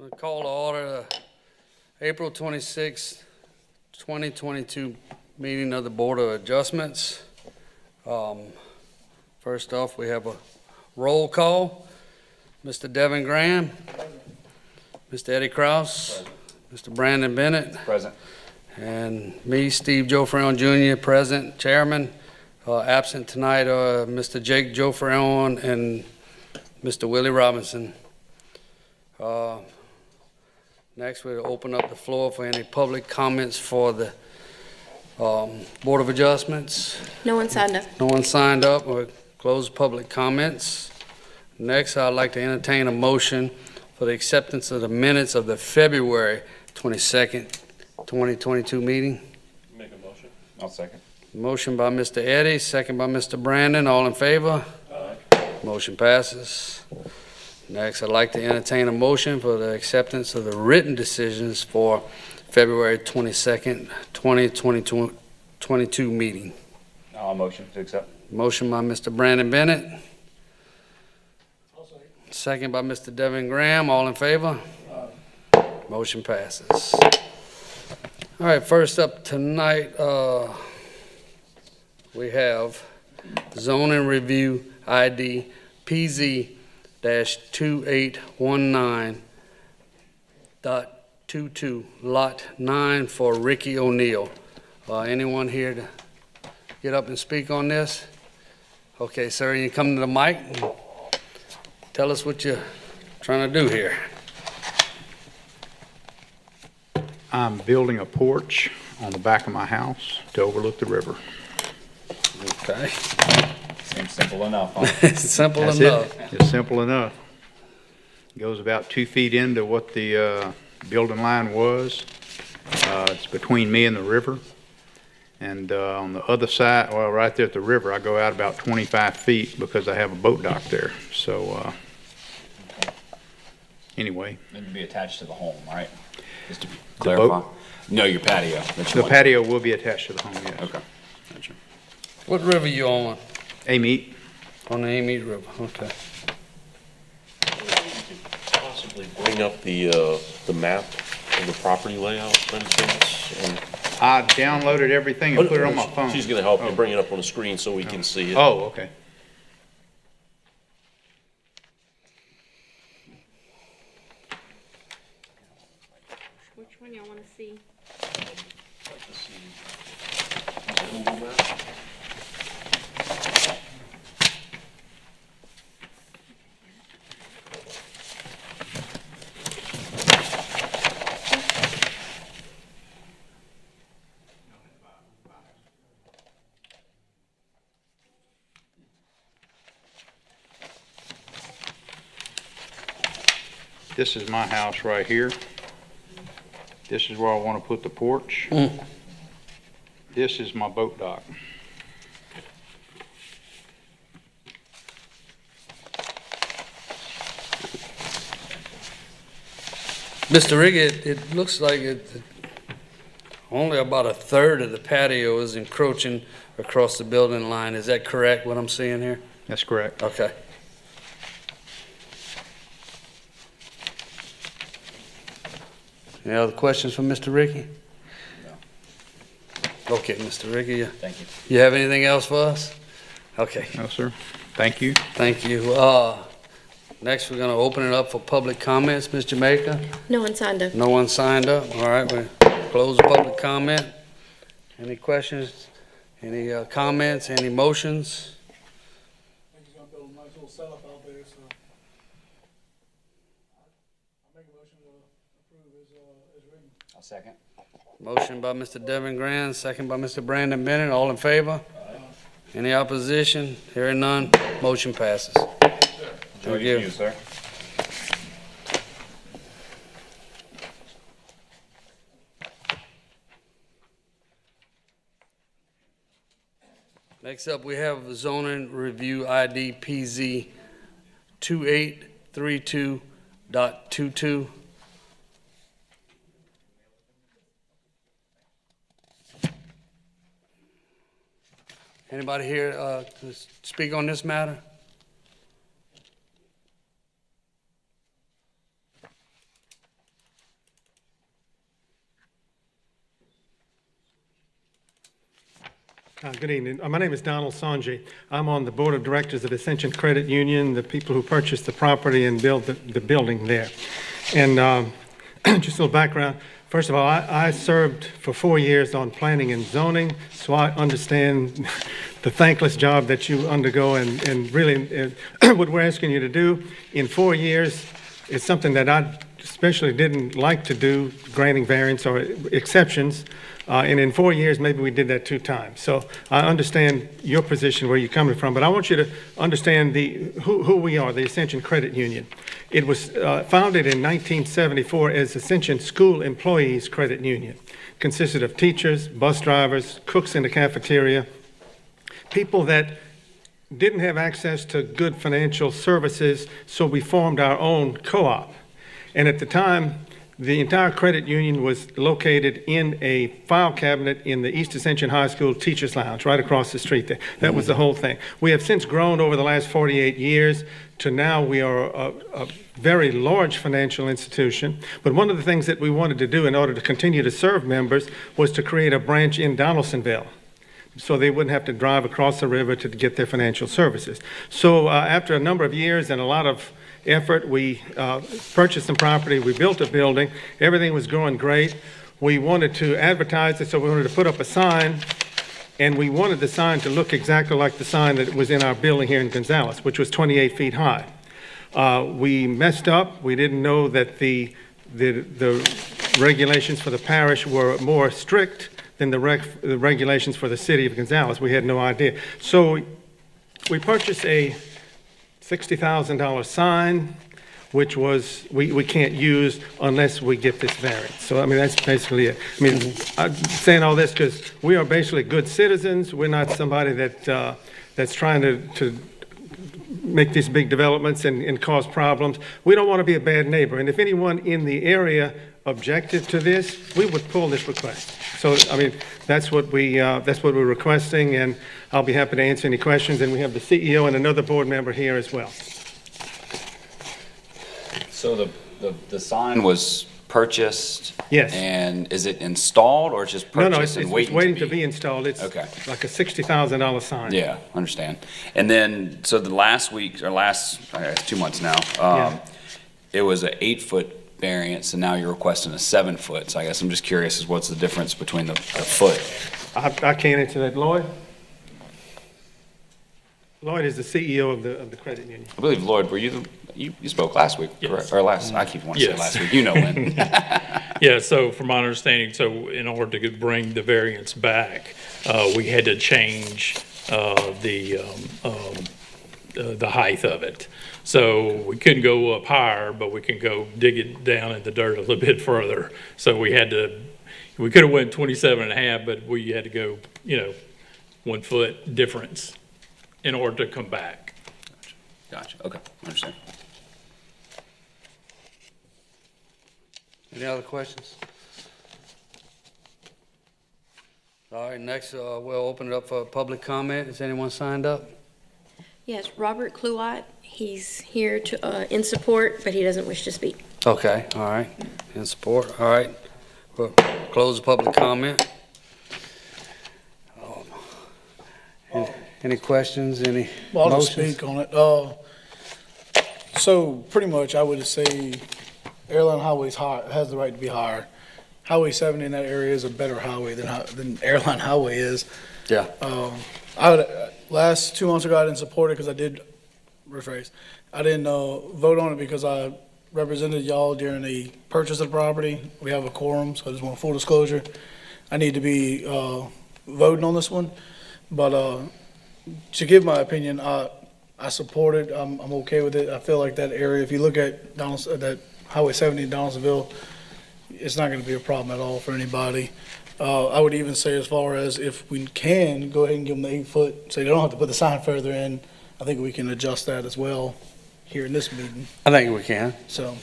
We'll call to order the April 26, 2022 meeting of the Board of Adjustments. First off, we have a roll call. Mr. Devin Graham, Mr. Eddie Krause, Mr. Brandon Bennett. Present. And me, Steve Jofreon Jr., present, chairman. Absent tonight are Mr. Jake Jofreon and Mr. Willie Robinson. Next, we'll open up the floor for any public comments for the Board of Adjustments. No one signed up. No one signed up. We'll close public comments. Next, I'd like to entertain a motion for the acceptance of the minutes of the February 22nd, 2022 meeting. Make a motion. I'll second. Motion by Mr. Eddie, second by Mr. Brandon. All in favor? Aye. Motion passes. Next, I'd like to entertain a motion for the acceptance of the written decisions for February 22nd, 2022 meeting. I'll motion to accept. Motion by Mr. Brandon Bennett. Second by Mr. Devin Graham. All in favor? Motion passes. All right, first up tonight, we have zoning review ID PZ-2819.22, Lot 9 for Ricky O'Neill. Anyone here to get up and speak on this? Okay, sir, you come to the mic and tell us what you're trying to do here. I'm building a porch on the back of my house to overlook the river. Okay. Seems simple enough, huh? It's simple That's enough. it. It's simple enough. Goes about 2 feet into what the building line was. It's between me and the river. And on the other side, well, right there at the river, I go out about 25 feet because I have a boat dock there. So anyway. It would be attached to the home, right? Just to The clarify. boat? No, your patio. that you The want. patio will be attached to the home, yes. Okay. Gotcha. What river you on? Amite. On the Amite River, okay. Possibly bring up the map of the property layout, for instance. I downloaded everything and put it on my phone. She's gonna help you bring it up on the screen so we can see it. Oh, okay. Which one y'all want to see? Like to see the Google map. This is my house right here. This is where I want to put the porch. This is my boat dock. Mr. Rigg, it looks like only about a third of the patio is encroaching across the building line. Is that correct, what I'm seeing here? That's correct. Okay. Any other questions for Mr. Ricky? No. Okay, Mr. Ricky, Thank you. you have anything else for us? Okay, No, sir. Thank you. thank you. Next, we're gonna open it up for public comments. Ms. Jamaica? No one signed up. No one signed up. All right, we close the public comment. Any questions? Any comments? Any motions? I think he's gonna build a nice little setup out there, so. I make a motion to approve as written. I'll second. Motion by Mr. Devin Grant, second by Mr. Brandon Bennett. All in favor? Any opposition? Hearing none, motion passes. Enjoy Thank your you. view, sir. Next up, we have zoning review ID PZ 2832.22. Anybody here to speak on this matter? Good evening. My name is Donald Sanji. I'm on the Board of Directors of Ascension Credit Union, the people who purchased the property and built the building there. And just a little background. First of all, I served for 4 years on planning and zoning, so I understand the thankless job that you undergo, and really what we're asking you to do in 4 years is something that I especially didn't like to do, granting variance or exceptions. And in 4 years, maybe we did that 2 times. So I understand your position, where you're coming from, but I want you to understand who we are, the Ascension Credit Union. It was founded in 1974 as Ascension School Employees Credit Union. Consisted of teachers, bus drivers, cooks in the cafeteria, people that didn't have access to good financial services, so we formed our own co-op. And at the time, the entire credit union was located in a file cabinet in the East Ascension High School Teachers Lounge, right across the street there. That was the whole thing. We have since grown over the last 48 years to now we are a very large financial institution. But one of the things that we wanted to do in order to continue to serve members was to create a branch in Donaldsonville, so they wouldn't have to drive across the river to get their financial services. So after a number of years and a lot of effort, we purchased some property, we built a building, everything was going great. We wanted to advertise it, so we wanted to put up a sign, and we wanted the sign to look exactly like the sign that was in our building here in Gonzales, which was 28 feet high. We messed up. We didn't know that the regulations for the parish were more strict than the regulations for the city of Gonzales. We had no idea. So we purchased a $60,000 sign, which was we can't use unless we get this variance. So I mean, that's basically it. I mean, I'm saying all this because we are basically good citizens. We're not somebody that that's trying to make these big developments and cause problems. We don't want to be a bad neighbor. And if anyone in the area objected to this, we would pull this request. So I mean, that's what we're requesting, and I'll be happy to answer any questions. And we have the CEO and another board member here as well. So the sign was purchased? Yes. And is it installed, or it's just No, purchased it's and waiting waiting to be installed. It's Okay. like a $60,000 sign. Yeah, understand. And then, so the last, I guess 2 months now, Yeah. it was an 8-foot variance, and now you're requesting a 7-foot. So I guess I'm just curious, is what's the difference between the foot? I can't answer that. Lloyd? Lloyd is the CEO of the credit union. I believe, Lloyd, were you you spoke last week, correct? Or I keep wanting to say Yes. last week, you know when. Yeah, so from my understanding, so in order to bring the variance back, we had to change the height of it. So we couldn't go up higher, but we can go dig it down in the dirt a little bit further. So we could have went 27 and a half, but we had to go, 1 foot difference in order to come back. Gotcha, okay, I understand. Any other questions? All right, next, we'll open it up for public comment. Is anyone signed up? Yes, Robert Cluott, he's here to, in support, but he doesn't wish to speak. Okay, all right, in support, all right. We'll close the public comment. Any questions, any Well, I'll just motions? speak on it. So pretty much I would say Airline Highway's high, has the right to be higher. Highway 70 in that area is a better highway than Airline Highway is. Yeah, Last 2 months ago, I didn't support it because I did, rephrase, I didn't vote on it because I represented y'all during the purchase of the property. We have a quorum, so I just want full disclosure. I need to be voting on this one, but to give my opinion, I support it. I'm okay with it. I feel like that area, if you look at that Highway 70 in Donaldsonville, it's not going to be a problem at all for anybody. I would even say, as far as if we can, go ahead and give them the 8-foot, so they don't have to put the sign further in. I think we can adjust that as well here in this meeting. I think we can. So,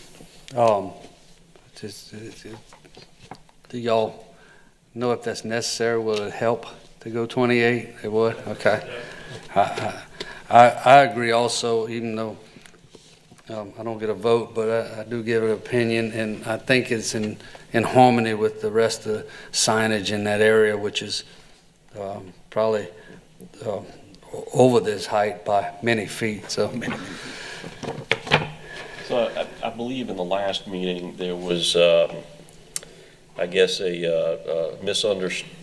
Do y'all know if that's necessary? Will it help to go 28? It would? Okay. I agree also, even though I don't get a vote, but I do give an opinion, and I think it's in harmony with the rest of the signage in that area, which is probably over this height by many feet, so. So I believe in the last meeting, there was, I guess, a misunderstanding.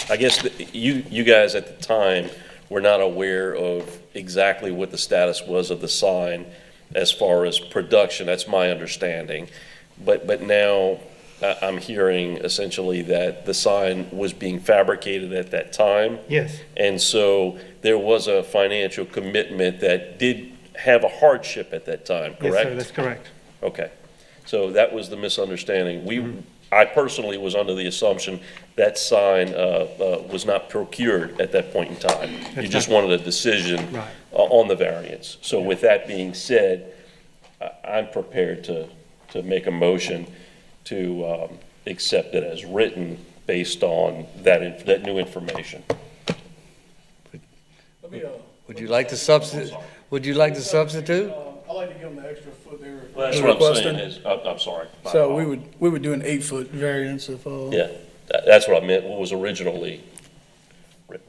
I guess that you guys at the time were not aware of exactly what the status was of the sign as far as production. That's my understanding. But now I'm hearing essentially that the sign was being fabricated at that time. Yes, And so there was a financial commitment that did have a hardship at that time, yes, correct? sir, that's correct. Okay. So that was the misunderstanding. I personally was under the assumption that sign was not procured at that point in time. You That's just not- wanted a decision Right. on the variance. So with that being said, I'm prepared to make a motion to accept it as written based on that new information. Would you like to substitute? Would you like to substitute? I'd like to give them the extra foot there. Well, that's they're what I'm saying requesting. is, I'm sorry. So we would do an 8-foot variance if, Yeah, that's what I meant, what was originally written.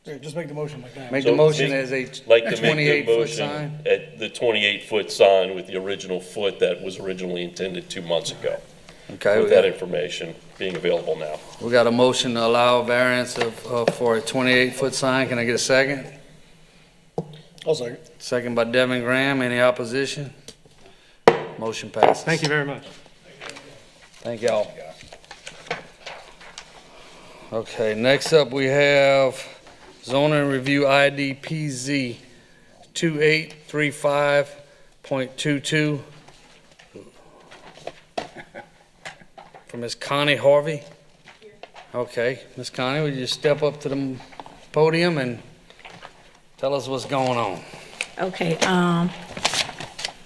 yeah, just make the motion like that. Make So the motion make- as a Like to make the 28-foot motion sign? at the 28-foot sign with the original foot that was originally intended 2 months ago. Okay, With that information being available now. we got a motion to allow a variance for a 28-foot sign. Can I get a second? I'll second. Second by Devin Graham. Any opposition? Motion passes. Thank you very much. Thank y'all. Okay, next up we have zoning review ID PZ 2835.22 from Ms. Connie Harvey. Okay, Ms. Connie, would you step up to the podium and tell us what's going on? Okay,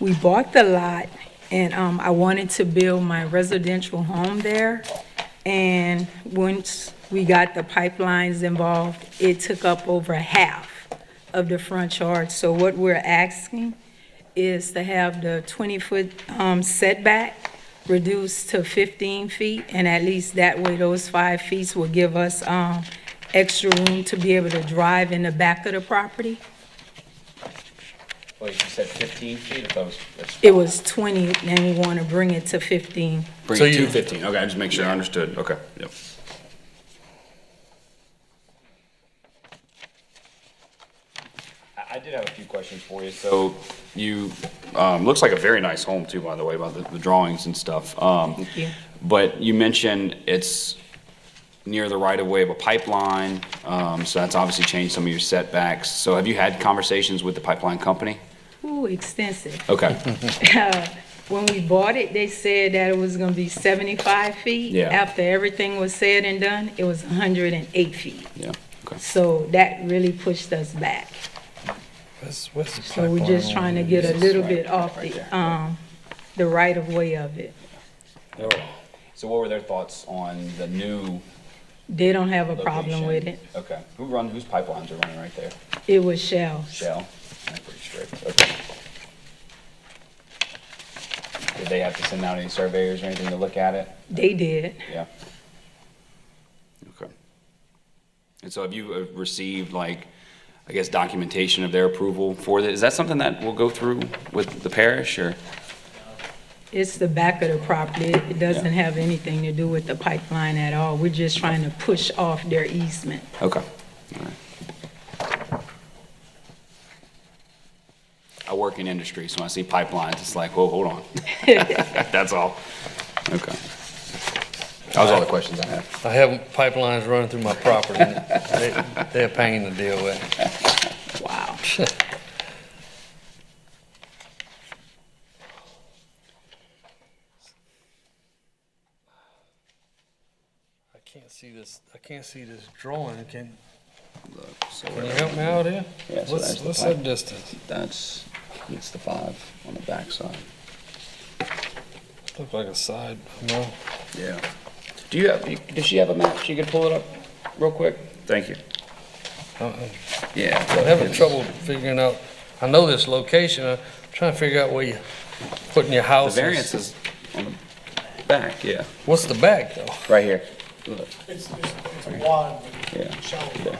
we bought the lot and, I wanted to build my residential home there. And once we got the pipelines involved, it took up over half of the front yard. So what we're asking is to have the 20-foot, setback reduced to 15 feet. And at least that way, those 5 feet will give us, extra room to be able to drive in the back of the property. Well, you said 15 feet, if that was, It was 20, and we want to bring it to 15. bring So it you- to 15, okay, just make sure I understood, okay, yep. I did have a few questions for you. So you, looks like a very nice home too, by the way, by the drawings and stuff. Thank you. But you mentioned it's near the right-of-way of a pipeline, so that's obviously changed some of your setbacks. So have you had conversations with the pipeline company? Ooh, extensive. Okay, When we bought it, they said that it was gonna be 75 feet. Yeah. After everything was said and done, it was 108 feet. yeah, okay. So that really pushed us back. So we're just trying to get a little bit off the right of way of it. So what were their thoughts on the new They don't have a problem with location? it. Okay, whose pipelines are running right there? It was shells. Shell? That's pretty strict, okay. Did they have to send out any surveyors or anything to look at it? They did. Yeah. Okay. And so have you received, like, I guess, documentation of their approval for this? Is that something that will go through with the parish, or? It's the back of the property. It doesn't have anything to do with the pipeline at all. We're just trying to push off their easement. Okay. All right. I work in industry, so when I see pipelines, it's like, whoa, hold on. That's all. Okay. That was all the questions I had. I have pipelines running through my property. They're a pain to deal with. Wow. I can't see this drawing. Can So you help me out here? Yeah, so that's the What's pipe. that distance? It's the 5 on the backside. Look like a side, no? Yeah. Do you have, does she have a map? She could pull it up real quick? Thank you. I'm Yeah. having trouble figuring out, I know this location, I'm trying to figure out where you're putting your The house. variance is on the back, yeah, What's the back though? right here. It's wide, Yeah. but shallow. Yeah.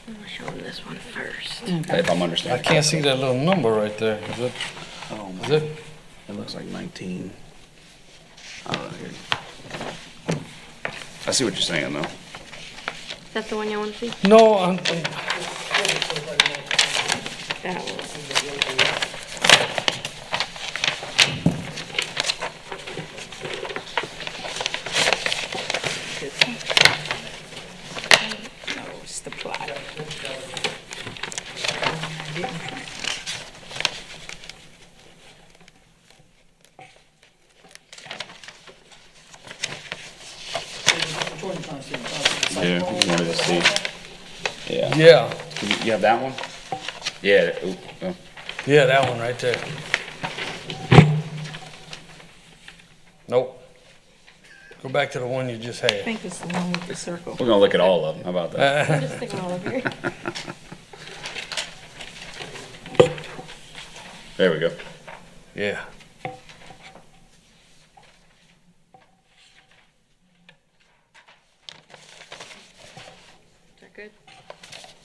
I'm gonna show him this one first. If I'm I understanding. can't see that little number right there. Oh, Is it? It looks like 19. I don't know. Here. I see what you're saying, though. Is that the one you want to see? No, That one. No, it's the plot. I didn't print. Yeah, you wanted to see. Yeah. yeah, You have that one? Yeah. Ooh, oh. yeah, that one right there. Nope. Go back to the one you just I had. think it's the one with the circle. We're gonna look at all of them. How about that? I'm just sticking all over here. There we go. Yeah. Is that good?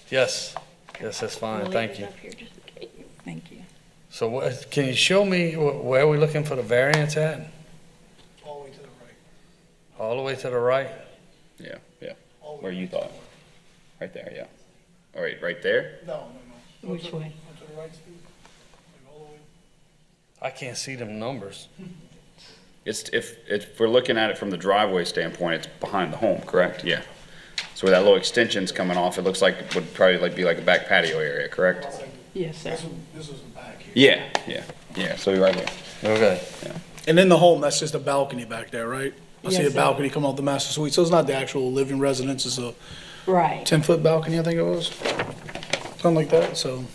Yes, yes, that's I'm fine, gonna thank leave you. it up here just in case. Thank you. So what, can you show me where we're looking for the variance at? All the way to the right. All the way to the right? Yeah, yeah. All the Where way you to the thought? Right there, yeah. All right, right there? No, no, no. Which way? To the right, Steve? Like all the way? I can't see them numbers. It's, if we're looking at it from the driveway standpoint, it's behind the home, correct? Yeah. So where that little extension's coming off, it looks like it would probably like be like a back patio area, correct? Yes, sir. This is the back here. Yeah, yeah, yeah. So you're right there. Okay. And in the home, that's just a balcony back there, right? I see Yes, a sir. balcony come off the master suite, so it's not the actual living residence, it's a Right. 10-foot balcony, I think it was. Something like that, so.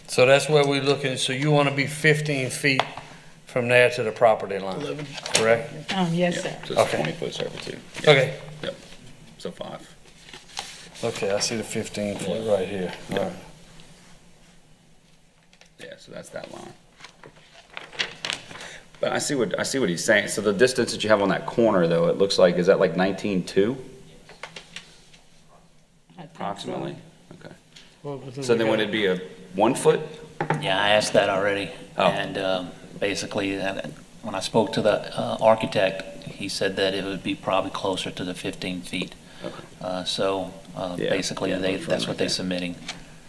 So that's where we're looking, so you want to be 15 feet from there to the property line, 11. correct? Yes, sir. So it's Okay. 20-foot servitude. Okay, Yep. So 5. okay, I see the 15 foot right here. All right. Yeah, so that's that line. But I see what he's saying. So the distance that you have on that corner, though, it looks like, is that like 19.2 approximately? Okay. So then would it be a 1 foot? Yeah, I asked that already. Oh. And basically, when I spoke to the architect, he said that it would be probably closer to the 15 feet. So Yeah, basically, yeah, that's what they're yeah. submitting.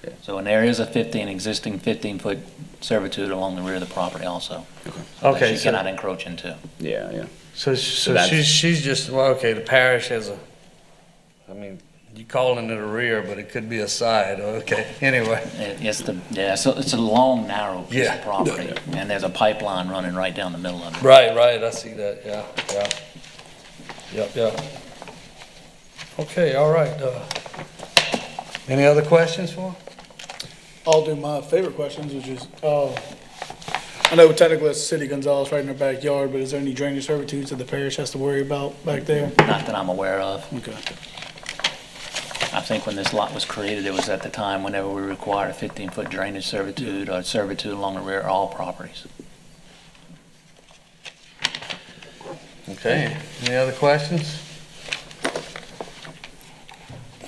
Yeah. So, and there is a existing 15-foot servitude along the rear of the property also. Okay, That she so- cannot encroach into. Yeah, yeah. So that's- she's just, well, okay, the parish has a, I mean, you calling it a rear, but it could be a side, okay, anyway. It's a long, narrow piece Yeah. of property, and there's a pipeline running right down the middle of it. Right, I see that, yeah. Yep. Okay, all right, any other questions for him? I'll do my favorite questions, which is, I know technically it's City Gonzalez right in their backyard, but is there any drainage servitudes that the parish has to worry about back there? Not that I'm aware of. Okay. I think when this lot was created, it was at the time whenever we required a 15-foot drainage servitude or servitude along the rear of all properties. Okay, any other questions?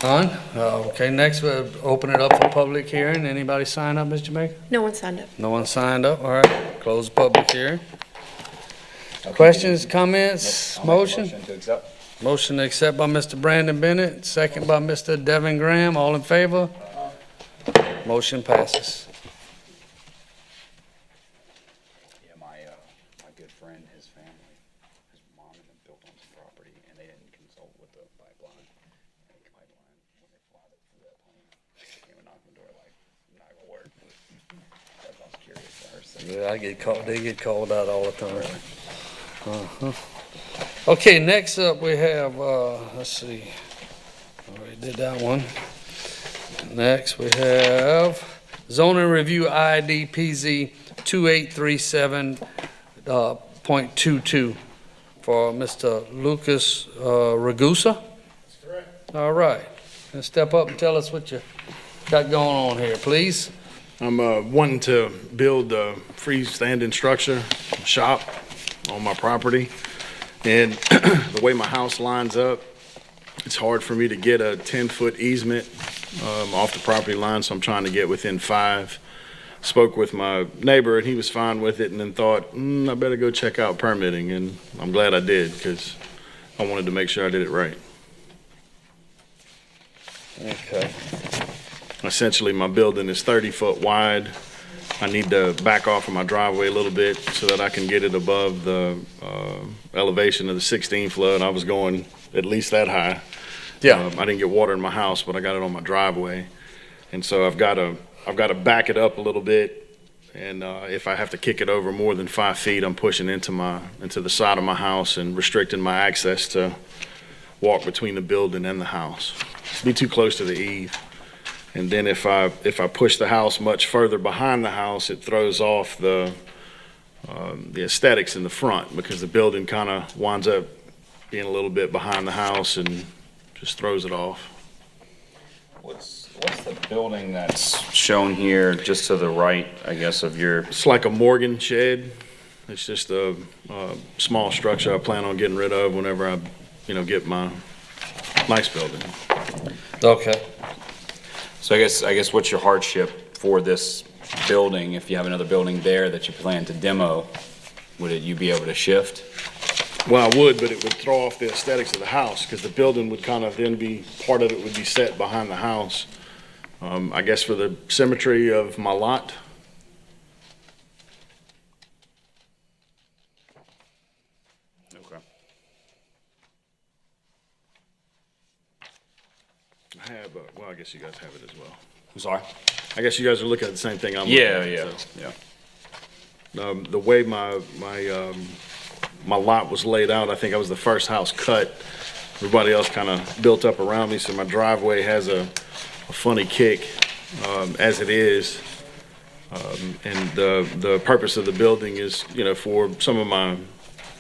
None? Okay, next we'll open it up for public hearing. Anybody sign up, Mr. Jamaica? No one signed up. No one signed up, all right, close the public hearing. Questions, comments, I'll make a motion? to accept. Motion to accept by Mr. Brandon Bennett, second by Mr. Devin Graham, all in favor? Motion passes. Yeah, my good friend, his family, his mom and them built on some property, and they didn't consult with the pipeline. And the pipeline, when they plowed it through that plane, they came and knocked on the door like, not gonna work. That's why I was curious to her. So, Yeah, they get called out all the time. Uh-huh. Okay, next up we have, let's see, already did that one. Next we have zoning review ID PZ 2837.22 for Mr. Lucas Ragusa. That's correct. All right, and step up and tell us what you got going on here, please. I'm wanting to build a freestanding structure, shop on my property. And the way my house lines up, it's hard for me to get a 10-foot easement off the property line, so I'm trying to get within 5. Spoke with my neighbor, and he was fine with it, and then thought, I better go check out permitting, and I'm glad I did, because I wanted to make sure I did it right. Okay. Essentially, my building is 30 foot wide. I need to back off of my driveway a little bit so that I can get it above the elevation of the 16 flood. I was going at least that high. Yeah. I didn't get water in my house, but I got it on my driveway. And so I've got to back it up a little bit. And if I have to kick it over more than 5 feet, I'm pushing into the side of my house and restricting my access to walk between the building and the house. Be too close to the eave. And then if I push the house much further behind the house, it throws off the aesthetics in the front, because the building kind of winds up being a little bit behind the house and just throws it off. What's the building that's shown here just to the right, I guess, of your? It's like a Morgan shed. It's just a small structure I plan on getting rid of whenever I, get my nice building. Okay. So I guess what's your hardship for this building? If you have another building there that you plan to demo, you be able to shift? Well, I would, but it would throw off the aesthetics of the house, because the building would kind of then be, part of it would be set behind the house. I guess for the symmetry of my lot. Okay. I have, well, I guess you guys have it as well. I'm sorry? I guess you guys are looking at the same thing I'm looking Yeah, at. yeah, so. yeah. The way my lot was laid out, I think I was the first house cut. Everybody else kind of built up around me, so my driveway has a funny kick as it is. And the purpose of the building is, for some of my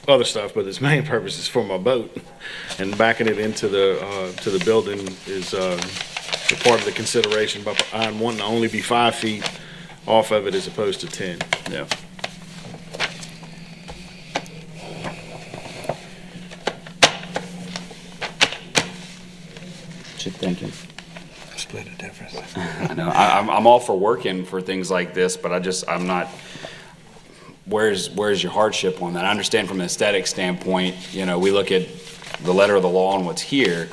other stuff, but its main purpose is for my boat. And backing it into the building is a part of the consideration behind wanting to only be 5 feet off of it as opposed to 10. Yeah. What you thinking? Split the difference. I know, I'm all for working for things like this, but I'm not, where's your hardship on that? I understand from an aesthetic standpoint, we look at the letter of the law and what's here,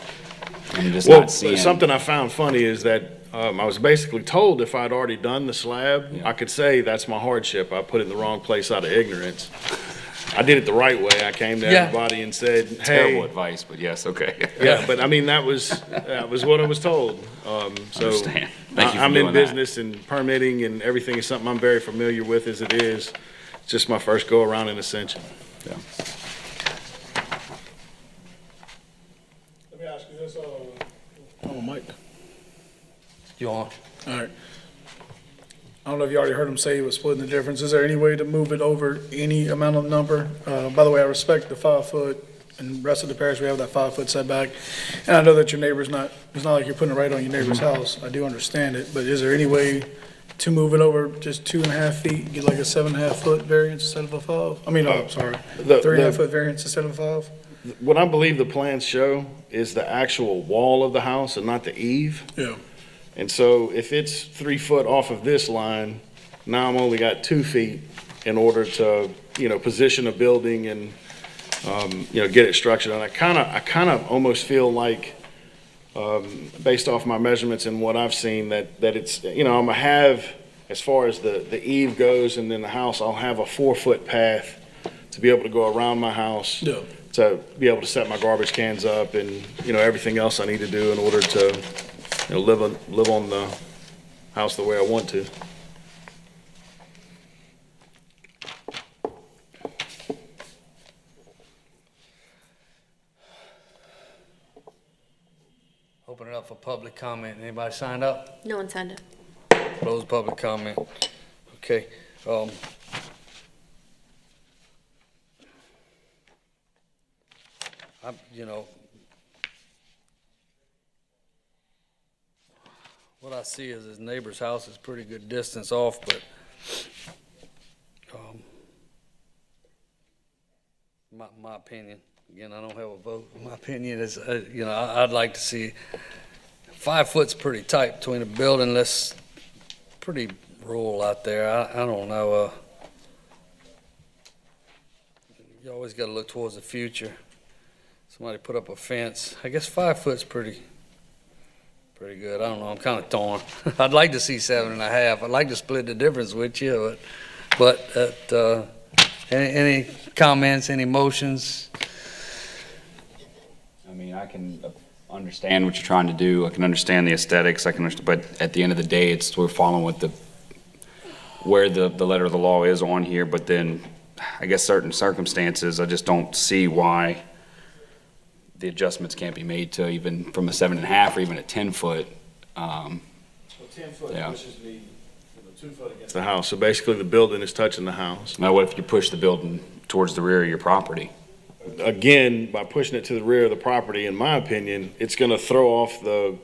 and just Well, not seeing. something I found funny is that I was basically told if I'd already done the slab, I could say that's my hardship. I put it in the wrong place out of ignorance. I did it the right way. I came to everybody and said, hey. Terrible advice, but yes, okay. Yeah, but I mean, that was what I was told. So Understand. Thank you for I'm doing in that. business, and permitting and everything is something I'm very familiar with as it is. It's just my first go around in Ascension. Yeah. Let me ask you this, Mike. You on? All right. I don't know if you already heard him say he was splitting the difference. Is there any way to move it over any amount of number? By the way, I respect the 5 foot, and the rest of the parish, we have that 5 foot setback. And I know that your neighbor's not, it's not like you're putting it right on your neighbor's house. I do understand it, but is there any way to move it over just 2.5 feet, get like a 7.5 foot variance instead of a 5? I mean, sorry, 3.5 foot variance instead of a 5? What I believe the plans show is the actual wall of the house and not the eave. Yeah. And so if it's 3 foot off of this line, now I'm only got 2 feet in order to, position a building and, get it structured. And I kind of almost feel like, based off my measurements and what I've seen, that it's, I'm gonna have, as far as the eave goes and then the house, I'll have a 4 foot path to be able to go around my house. Yeah. To be able to set my garbage cans up and, everything else I need to do in order to, live on the house the way I want to. Open it up for public comment. Anybody signed up? No one signed up. Close public comment. Okay. What I see is his neighbor's house is pretty good distance off, but my opinion, Again, I don't have a vote. My opinion is, I'd like to see 5 foot's pretty tight between the building. That's pretty rural out there. I don't know. You always got to look towards the future. Somebody put up a fence. I guess 5 foot's pretty good. I don't know. I'm kind of torn. I'd like to see 7.5. I'd like to split the difference with you, but any comments, any motions? I mean, I can understand what you're trying to do. I can understand the aesthetics. I can understand, but at the end of the day, we're following with where the letter of the law is on here. But then, I guess certain circumstances, I just don't see why the adjustments can't be made to even from a 7.5 or even a 10 foot. 10 foot Yeah. pushes me 2 foot against the house. So basically, the building is touching the house. Now, what if you push the building towards the rear of your property? Again, by pushing it to the rear of the property, in my opinion, it's going to throw off the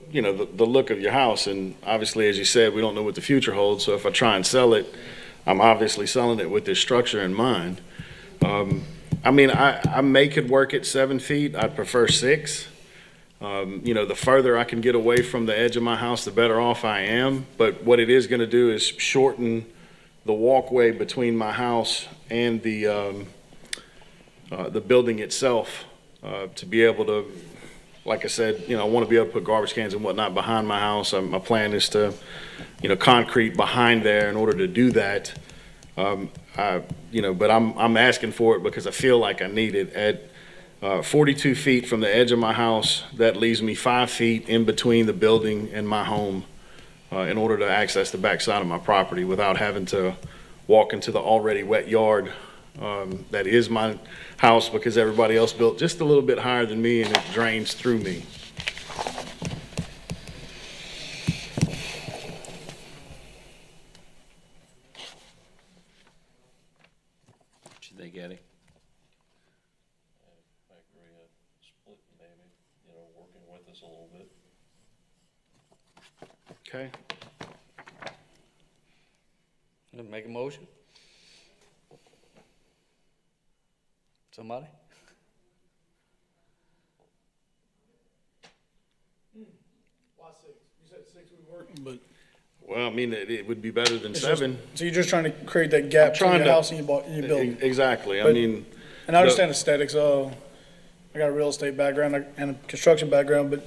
look of your house. And obviously, as you said, we don't know what the future holds. So if I try and sell it, I'm obviously selling it with this structure in mind. I mean, I may could work at 7 feet. I'd prefer 6. The further I can get away from the edge of my house, the better off I am. But what it is going to do is shorten the walkway between my house and the building itself, to be able to, like I said, I want to be able to put garbage cans and whatnot behind my house. My plan is to, concrete behind there in order to do that. But I'm asking for it because I feel like I need it. At 42 feet from the edge of my house, that leaves me 5 feet in between the building and my home, in order to access the backside of my property without having to walk into the already wet yard that is my house, because everybody else built just a little bit higher than me and it drains through me. What you think, Eddie? I agree, split maybe, working with us a little bit. Okay. Make a motion? Somebody? Why 6? You said 6 would work, but. Well, I mean, it would be better than 7. So you're just trying to create that gap between your house and your building? Exactly. I But- mean, And I understand aesthetics. I got a real estate background and a construction background, but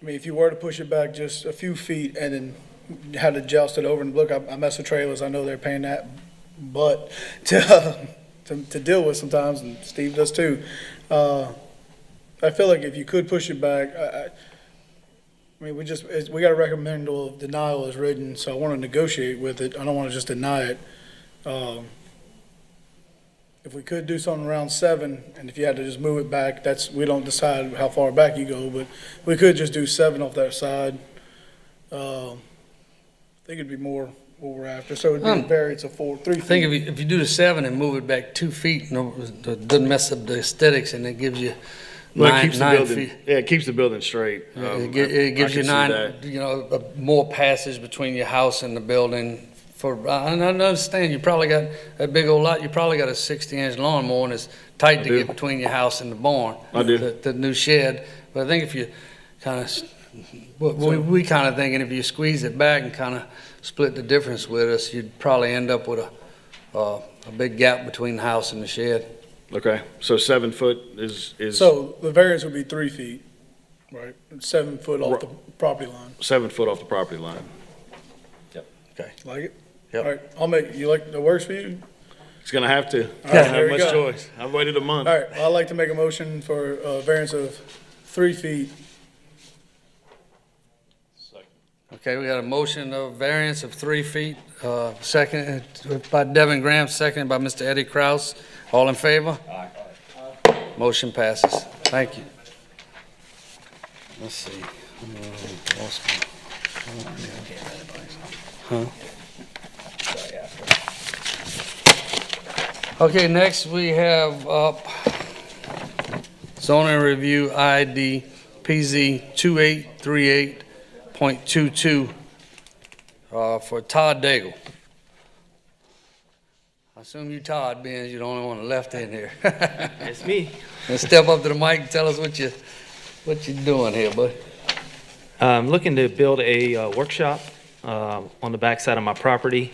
I mean, if you were to push it back just a few feet and then had to joust it over, and look, I mess with trailers. I know they're paying that, but to deal with sometimes, and Steve does too. I feel like if you could push it back, I mean, we got a recommendable denial as written, so I want to negotiate with it. I don't want to just deny it. If we could do something around 7, and if you had to just move it back, we don't decide how far back you go, but we could just do 7 off that side. I think it'd be more what we're after, so it'd be a variance of 3 feet. I think if you do the 7 and move it back 2 feet, it doesn't mess up the aesthetics, and it gives you well, it 9 keeps the building, feet. yeah, it keeps the building straight. It gives I you can 9, see that. more passage between your house and the building. And I understand you probably got that big old lot. You probably got a 60-inch lawnmower, and it's tight to do. get between your house and the barn. I do. The new shed. But I think if you kind of, we kind of thinking if you squeeze it back and kind of split the difference with us, you'd probably end up with a big gap between the house and the shed. Okay, so 7 foot is So the variance would be 3 feet, right? And 7 foot off the property line. 7 foot off the property line. Like it? Yep. All right, you like, that works for you? It's gonna have to. I right, don't there have you much go. choice. I've waited a month. All right, well, I'd like to make a motion for a variance of 3 feet. Okay, we got a motion of variance of 3 feet, second by Devin Graham, seconded by Mr. Eddie Kraus. All in favor? Aye. Motion passes. Thank you. Let's see. Lost my- Huh? Okay, next we have up zoning review ID PZ 2838.22 for Todd Daigle. I assume you Todd, being you're the only one left in here. It's me. And step up to the mic and tell us what you're doing here, bud. I'm looking to build a workshop on the backside of my property.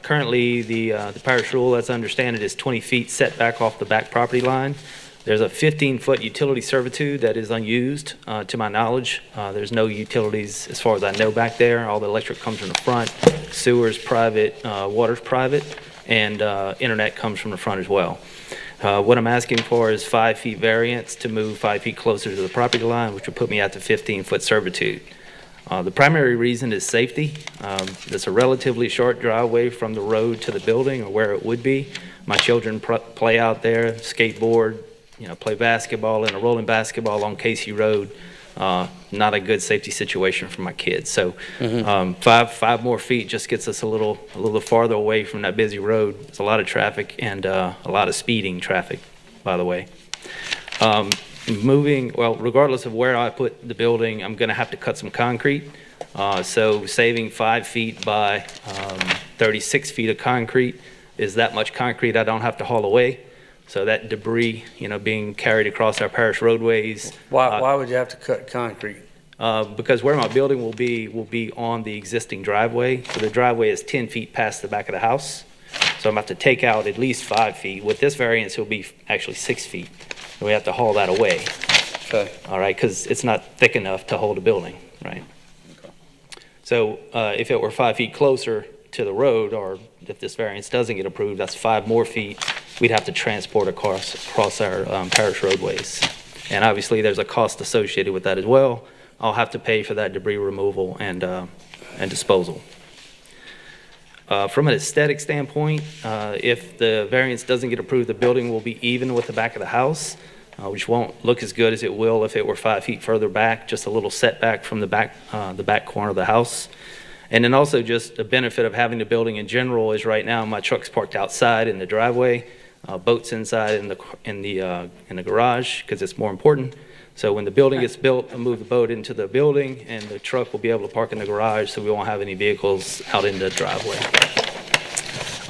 Currently, the parish rule, as I understand it, is 20 feet setback off the back property line. There's a 15-foot utility servitude that is unused, to my knowledge. There's no utilities, as far as I know, back there. All the electric comes from the front, sewer's private, water's private, and internet comes from the front as well. What I'm asking for is 5 feet variance to move 5 feet closer to the property line, which would put me at the 15-foot servitude. The primary reason is safety. It's a relatively short driveway from the road to the building, or where it would be. My children play out there, skateboard, play basketball in a rolling basketball on Casey Road. Not a good safety situation for my kids. So 5 more feet just gets us a little farther away from that busy road. There's a lot of traffic and a lot of speeding traffic, by the way. Regardless of where I put the building, I'm going to have to cut some concrete. So saving 5 feet by 36 feet of concrete is that much concrete I don't have to haul away. So that debris, being carried across our parish roadways. Why would you have to cut concrete? Because where my building will be on the existing driveway. So the driveway is 10 feet past the back of the house. So I'm about to take out at least 5 feet. With this variance, it'll be actually 6 feet. And we have to haul that away. Okay. All right, because it's not thick enough to hold a building, right? Okay. So if it were 5 feet closer to the road, or if this variance doesn't get approved, that's 5 more feet we'd have to transport across our parish roadways. And obviously, there's a cost associated with that as well. I'll have to pay for that debris removal and disposal. From an aesthetic standpoint, if the variance doesn't get approved, the building will be even with the back of the house, which won't look as good as it will if it were 5 feet further back, just a little setback from the back corner of the house. And then also just the benefit of having the building in general is right now my truck's parked outside in the driveway, boats inside in the garage because it's more important. So when the building gets built, I'll move the boat into the building and the truck will be able to park in the garage so we won't have any vehicles out in the driveway.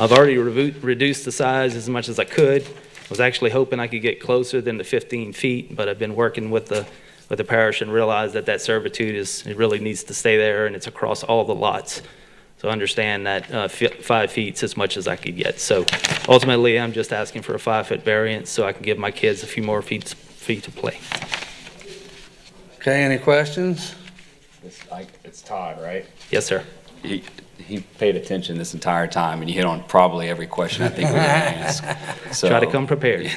I've already reduced the size as much as I could. I was actually hoping I could get closer than the 15 feet, but I've been working with the parish and realized that servitude it really needs to stay there and it's across all the lots. So I understand that 5 feet's as much as I could get. So ultimately, I'm just asking for a 5-foot variance so I can give my kids a few more feet to play. Okay, any questions? It's Todd, right? Yes, sir. He paid attention this entire time, and you hit on probably every question I think we're going to ask. So Try to come prepared.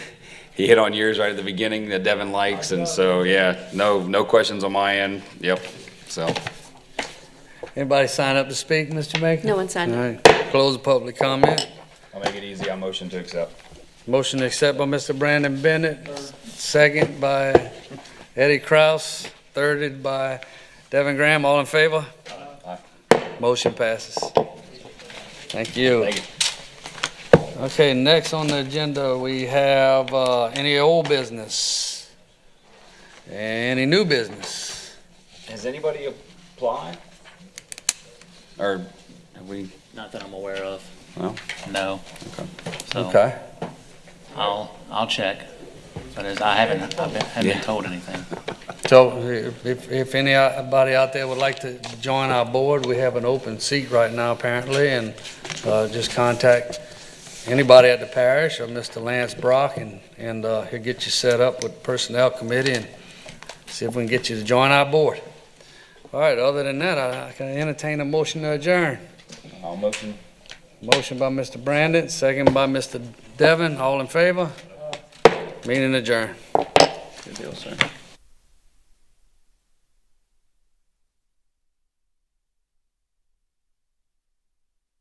he hit on yours right at the beginning that Devin likes, and so, yeah, no questions on my end. Yep, so. Anybody sign up to speak, Mr. Maker? No one signed up. All right, close the public comment. I'll make it easy. I motion to accept. Motion to accept by Mr. Brandon Bennett, second by Eddie Kraus, thirded by Devin Graham. All in favor? Aye. Motion passes. Thank you. Thank you. Okay, next on the agenda, we have any old business? Any new business? Has anybody applied? Or have we? Not that I'm aware of. No? No. Okay. So Okay. I'll check. But I haven't been told anything. So if anybody out there would like to join our board, we have an open seat right now apparently, and just contact anybody at the parish or Mr. Lance Brock, and he'll get you set up with personnel committee and see if we can get you to join our board. All right, other than that, I can entertain a motion to adjourn. I'll motion. Motion by Mr. Brandon, second by Mr. Devon. All in favor? Meeting adjourned. Good deal, sir.